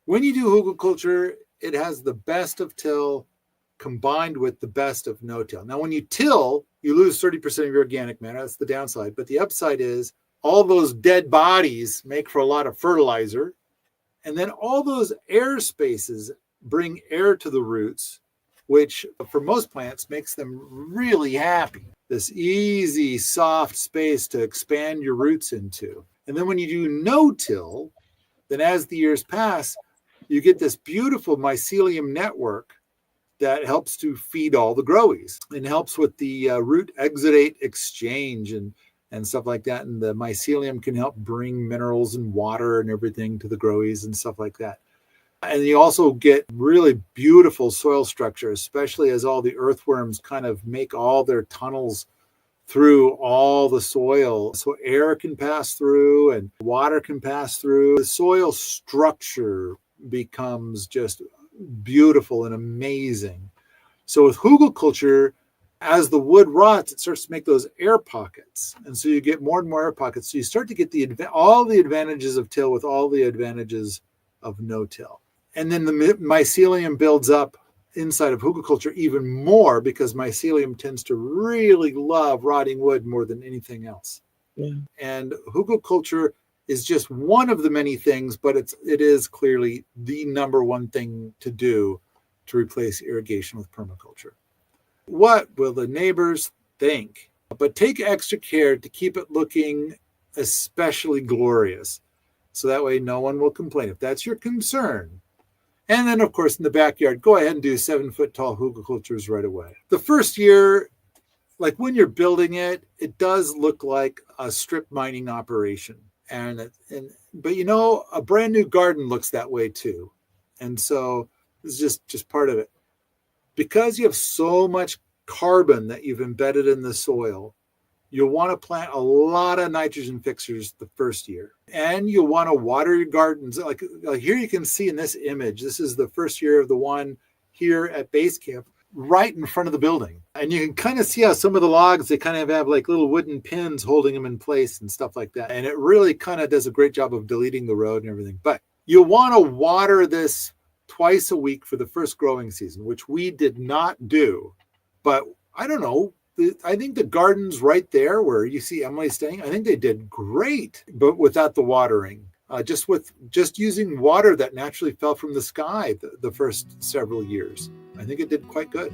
When you do hugelkultur, it has the best of till combined with the best of no-till. Now, when you till, you lose 30% of your organic matter. That's the downside. But the upside is all those dead bodies make for a lot of fertilizer. And then all those air spaces bring air to the roots, which for most plants makes them really happy. This easy, soft space to expand your roots into. And then when you do no-till, then as the years pass, you get this beautiful mycelium network that helps to feed all the growies and helps with the root exudate exchange and stuff like that. And the mycelium can help bring minerals and water and everything to the growies and stuff like that. And you also get really beautiful soil structure, especially as all the earthworms kind of make all their tunnels through all the soil. So air can pass through and water can pass through. The soil structure becomes just beautiful and amazing. So with hugelkultur, as the wood rots, it starts to make those air pockets. And so you get more and more air pockets. So you start to get all the advantages of till with all the advantages of no-till. And then the mycelium builds up inside of hugelkultur even more because mycelium tends to really love rotting wood more than anything else. Yeah. And hugelkultur is just one of the many things, but it is clearly the number one thing to do to replace irrigation with permaculture. What will the neighbors think? But take extra care to keep it looking especially glorious. So that way no one will complain if that's your concern. And then, of course, in the backyard, go ahead and do 7-foot tall hugelkulturs right away. The first year, like when you're building it, it does look like a strip mining operation. But you know, a brand new garden looks that way too. And so this is just part of it. Because you have so much carbon that you've embedded in the soil, you'll want to plant a lot of nitrogen fixers the first year. And you'll want to water your gardens. Like here you can see in this image, this is the first year of the one here at base camp, right in front of the building. And you can kind of see how some of the logs, they kind of have like little wooden pins holding them in place and stuff like that. And it really kind of does a great job of deleting the road and everything. But you'll want to water this twice a week for the first growing season, which we did not do. But I don't know. I think the gardens right there where you see Emily staying, I think they did great, but without the watering. Just using water that naturally fell from the sky the first several years. I think it did quite good.